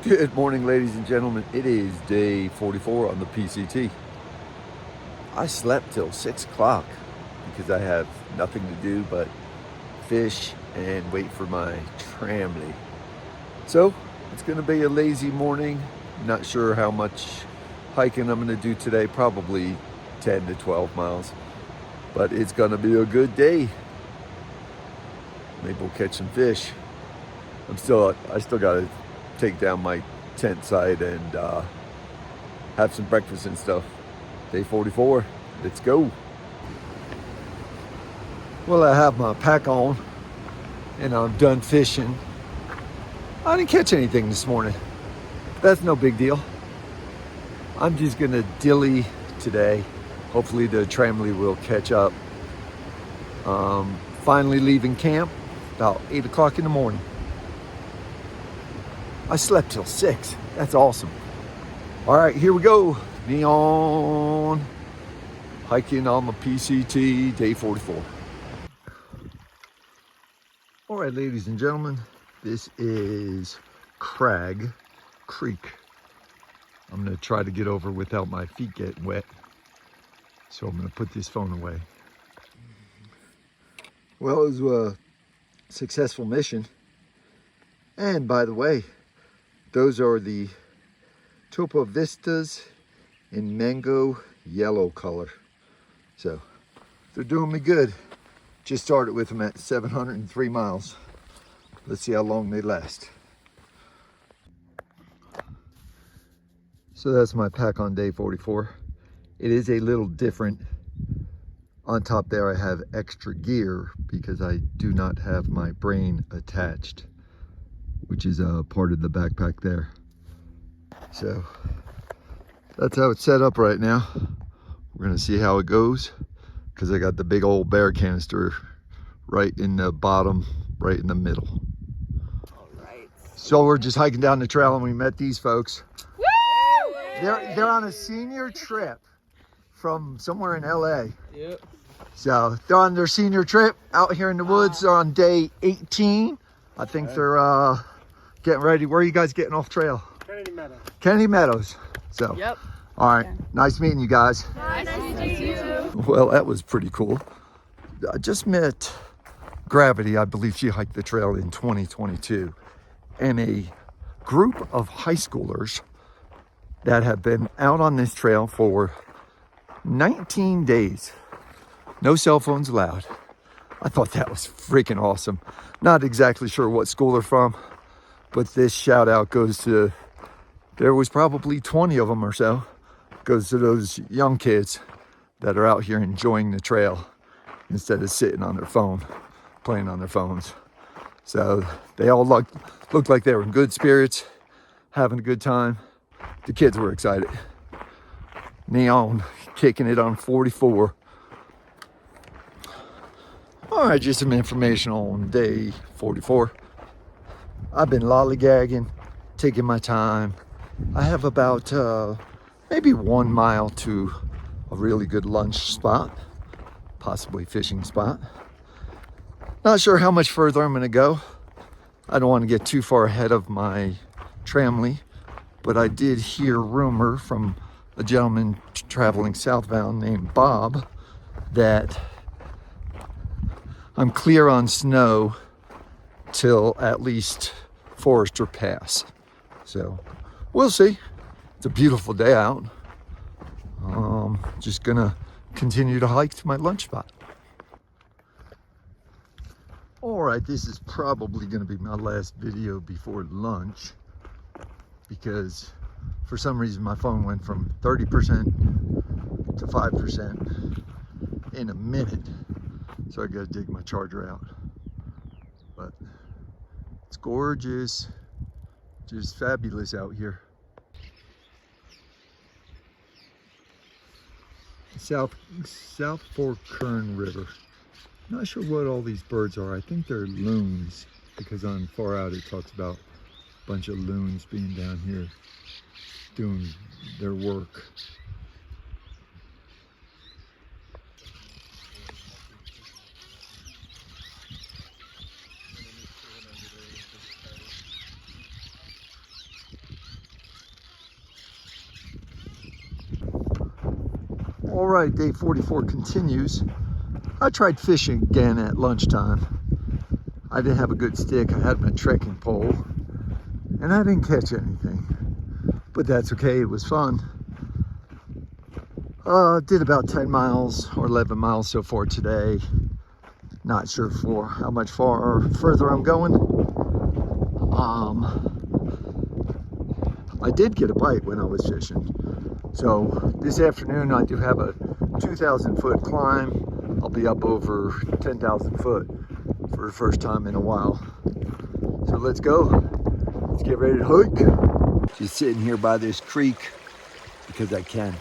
Good morning, ladies and gentlemen. It is day 44 on the PCT. I slept till 6 o'clock because I have nothing to do but fish and wait for my tramily. So it's going to be a lazy morning. Not sure how much hiking I'm going to do today. Probably 10 to 12 miles. But it's going to be a good day. Maybe we'll catch some fish. I still got to take down my tent site and have some breakfast and stuff. Day 44, let's go. Well, I have my pack on and I'm done fishing. I didn't catch anything this morning. That's no big deal. I'm just gonna dilly today. Hopefully the tramily will catch up. Finally leaving camp about 8 o'clock in the morning. I slept till 6. That's awesome. All right, here we go. Neon. Hiking on my PCT, day 44. All right, ladies and gentlemen, this is Crag Creek. I'm gonna try to get over without my feet getting wet. So I'm gonna put this phone away. Well, it was a successful mission. And by the way, those are the Topo Vistas in mango yellow color. So they're doing me good. Just started with them at 703 miles. Let's see how long they last. So that's my pack on day 44. It is a little different. On top there I have extra gear because I do not have my brain attached, which is a part of the backpack there. So that's how it's set up right now. We're gonna see how it goes because I got the big old bear canister right in the bottom, right in the middle. All right. So we're just hiking down the trail and we met these folks. Woo! They're on a senior trip from somewhere in LA. Yep. So they're on their senior trip out here in the woods. They're on day 18. I think they're getting ready. Where are you guys getting off trail? Kennedy Meadows. Kennedy Meadows. So, Yep. all right. Nice meeting you guys. Nice to meet you. Well, that was pretty cool. I just met Gravity. I believe she hiked the trail in 2022. And a group of high schoolers that have been out on this trail for 19 days. No cell phones allowed. I thought that was freaking awesome. Not exactly sure what school they're from, but this shout out goes to, there was probably 20 of them or so, goes to those young kids that are out here enjoying the trail instead of sitting on their phone, playing on their phones. So they all looked like they were in good spirits, having a good time. The kids were excited. Neon kicking it on 44. All right, just some information on day 44. I've been lollygagging, taking my time. I have about maybe 1 mile to a really good lunch spot, possibly fishing spot. Not sure how much further I'm gonna go. I don't want to get too far ahead of my tramily, but I did hear rumor from a gentleman traveling southbound named Bob that I'm clear on snow till at least Forester Pass. So we'll see. It's a beautiful day out. Just gonna continue to hike to my lunch spot. All right, this is probably gonna be my last video before lunch because for some reason my phone went from 30% to 5% in a minute. So I gotta dig my charger out. But it's gorgeous, just fabulous out here. South Fork Kern River. Not sure what all these birds are. I think they're loons because on far out it talks about a bunch of loons being down here doing their work. All right, day 44 continues. I tried fishing again at lunchtime. I didn't have a good stick. I had my trekking pole and I didn't catch anything, but that's okay. It was fun. Did about 10 miles or 11 miles so far today. Not sure for how much further I'm going. I did get a bite when I was fishing. So this afternoon I do have a 2,000 foot climb. I'll be up over 10,000 foot for the first time in a while. So let's go. Let's get ready to hike. Just sitting here by this creek because I can.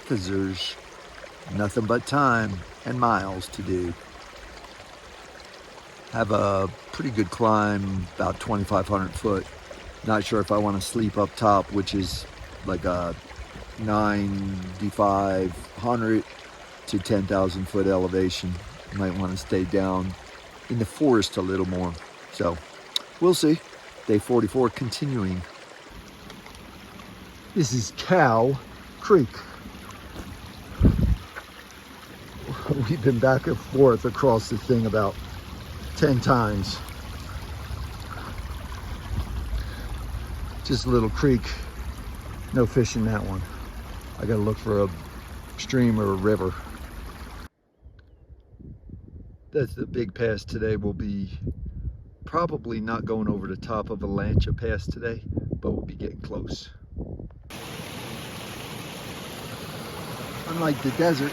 Because there's nothing but time and miles to do. Have a pretty good climb, about 2,500 foot. Not sure if I want to sleep up top, which is like a 9,500 to 10,000 foot elevation. Might want to stay down in the forest a little more. So we'll see. Day 44 continuing. This is Cow Creek. We've been back and forth across the thing about 10 times. Just a little creek, no fish in that one. I gotta look for a stream or a river. That's the big pass today. Will be probably not going over the top of Avalanche Pass today, but we'll be getting close. Unlike the desert,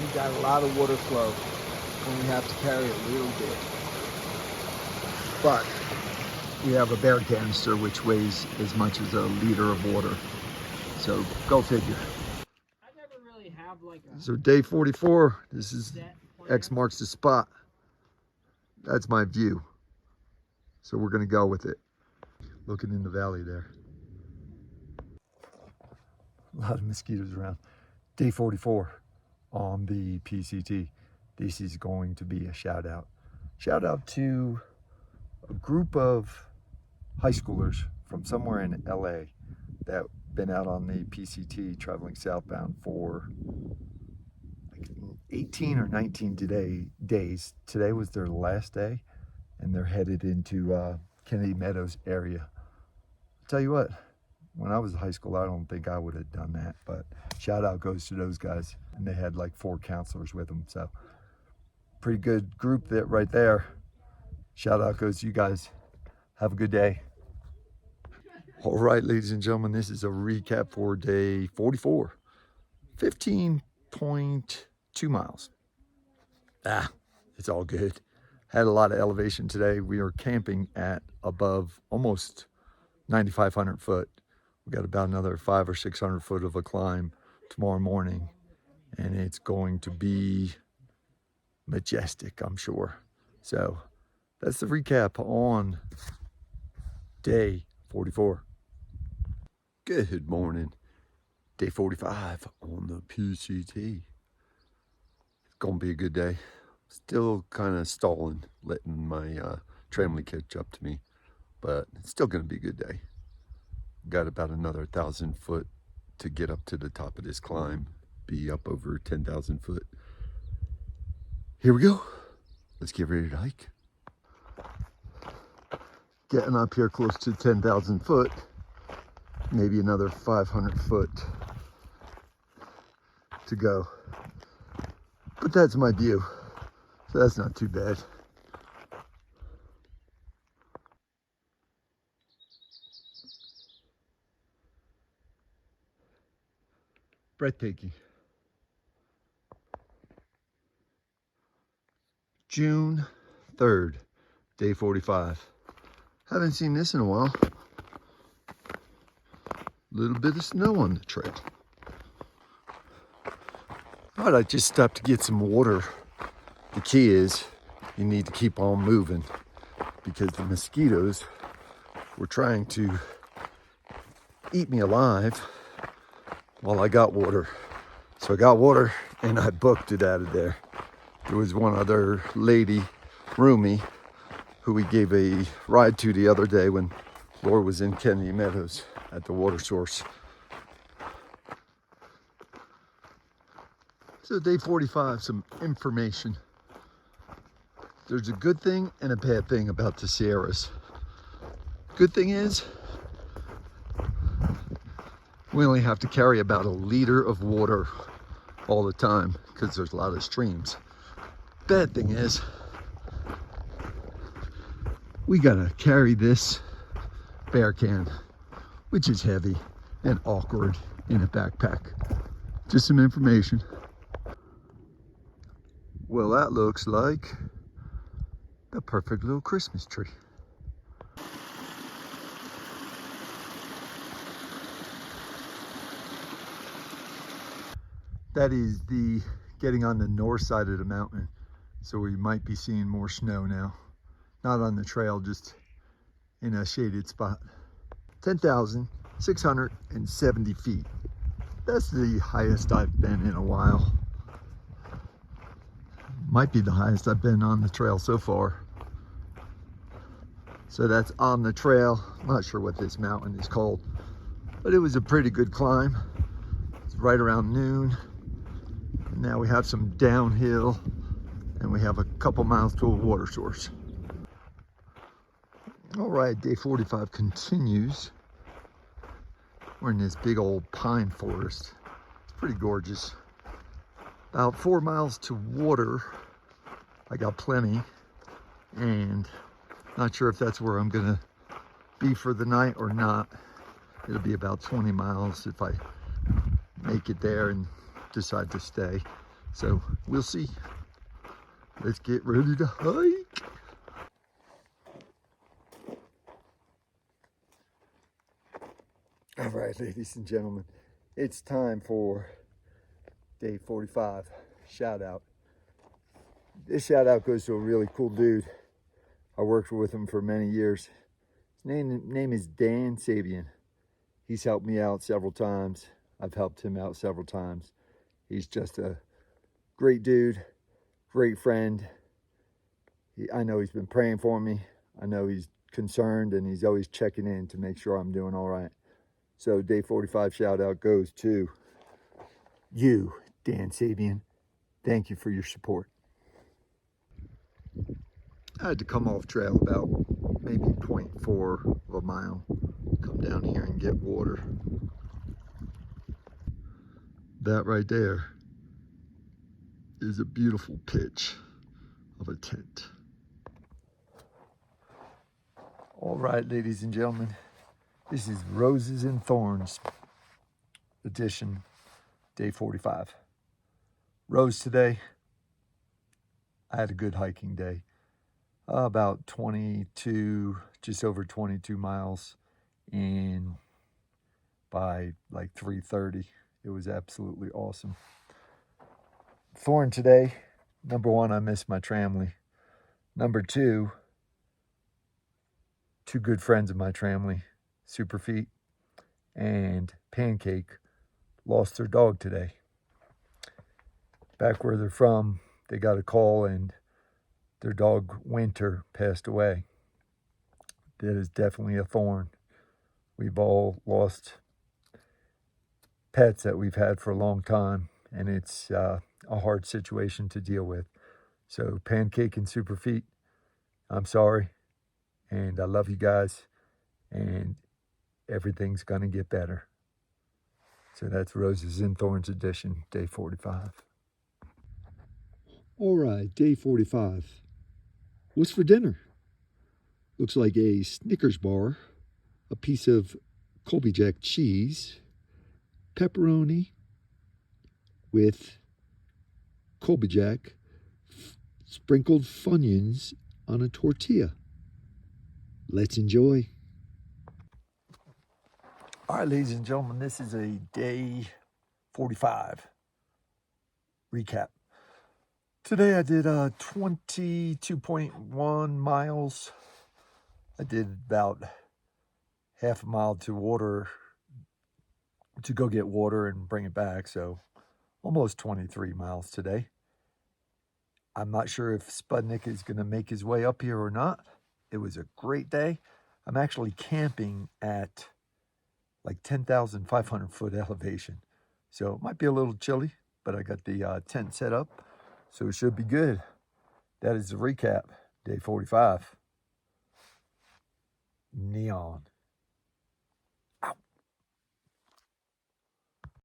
we got a lot of water flow and we have to carry a little bit. But we have a bear canister which weighs as much as a liter of water. So go figure. I never really have like a So day 44, this is X marks the spot. That's my view. So we're gonna go with it. Looking in the valley there. A lot of mosquitoes around. Day 44 on the PCT. This is going to be a shout out. Shout out to a group of high schoolers from somewhere in LA that been out on the PCT traveling southbound for like 18 or 19 days. Today was their last day and they're headed into Kennedy Meadows area. I'll tell you what, when I was in high school, I don't think I would have done that, but shout out goes to those guys. And they had like 4 counselors with them. So pretty good group that right there. Shout out goes to you guys. Have a good day. All right, ladies and gentlemen, this is a recap for day 44. 15.2 miles. It's all good. Had a lot of elevation today. We are camping at above almost 9,500 foot. We got about another 500 or 600 foot of a climb tomorrow morning. And it's going to be majestic, I'm sure. So that's the recap on day 44. Good morning. Day 45 on the PCT. It's going to be a good day. Still kind of stalling, letting my tramily catch up to me. But it's still going to be a good day. Got about another 1,000 foot to get up to the top of this climb. Be up over 10,000 foot. Here we go. Let's get ready to hike. Getting up here close to 10,000 foot. Maybe another 500 foot to go. But that's my view. So that's not too bad. Breathtaking. June 3rd, day 45. Haven't seen this in a while. Little bit of snow on the trail. All right, I just stopped to get some water. The key is you need to keep on moving because the mosquitoes were trying to eat me alive while I got water. So I got water and I booked it out of there. There was one other lady, roomie, who we gave a ride to the other day when Laura was in Kennedy Meadows at the water source. So day 45, some information. There's a good thing and a bad thing about the Sierras. Good thing is, we only have to carry about 1 liter of water all the time because there's a lot of streams. Bad thing is, we gotta carry this bear can, which is heavy and awkward in a backpack. Just some information. Well, that looks like the perfect little Christmas tree. That is the getting on the north side of the mountain. So we might be seeing more snow now. Not on the trail, just in a shaded spot. 10,670 feet. That's the highest I've been in a while. Might be the highest I've been on the trail so far. So that's on the trail. I'm not sure what this mountain is called, but it was a pretty good climb. It's right around noon. And now we have some downhill and we have a couple miles to a water source. All right, day 45 continues. We're in this big old pine forest. It's pretty gorgeous. About 4 miles to water. I got plenty, and not sure if that's where I'm gonna be for the night or not. It'll be about 20 miles if I make it there and decide to stay. So we'll see. Let's get ready to hike. All right, ladies and gentlemen, it's time for day 45 shout out. This shout out goes to a really cool dude. I worked with him for many years. His name is Dan Sabian. He's helped me out several times. I've helped him out several times. He's just a great dude, great friend. I know he's been praying for me. I know he's concerned, and he's always checking in to make sure I'm doing all right. So day 45 shout out goes to you, Dan Sabian. Thank you for your support. I had to come off trail about maybe 0.4 of a mile, come down here and get water. That right there is a beautiful pitch of a tent. All right, ladies and gentlemen, this is Roses and Thorns edition, day 45. Rose today, I had a good hiking day. About 22, just over 22 miles, and by like 3:30, it was absolutely awesome. Thorn today, number one, I missed my tramily. Number two good friends of my tramily, Superfeet and Pancake, lost their dog today. Back where they're from, they got a call and their dog Winter passed away. That is definitely a thorn. We've all lost pets that we've had for a long time, and it's a hard situation to deal with. So Pancake and Superfeet, I'm sorry, and I love you guys, and everything's gonna get better. So that's Roses and Thorns edition, day 45. All right, day 45. What's for dinner? Looks like a Snickers bar, a piece of Colby Jack cheese, pepperoni with Colby Jack, sprinkled Funyuns on a tortilla. Let's enjoy. All right, ladies and gentlemen, this is a day 45 recap. Today I did 22.1 miles. I did about half a mile to water, to go get water and bring it back. So almost 23 miles today. I'm not sure if Spudnik is going to make his way up here or not. It was a great day. I'm actually camping at like 10,500 foot elevation. So it might be a little chilly, but I got the tent set up, so it should be good. That is the recap, day 45. Neon.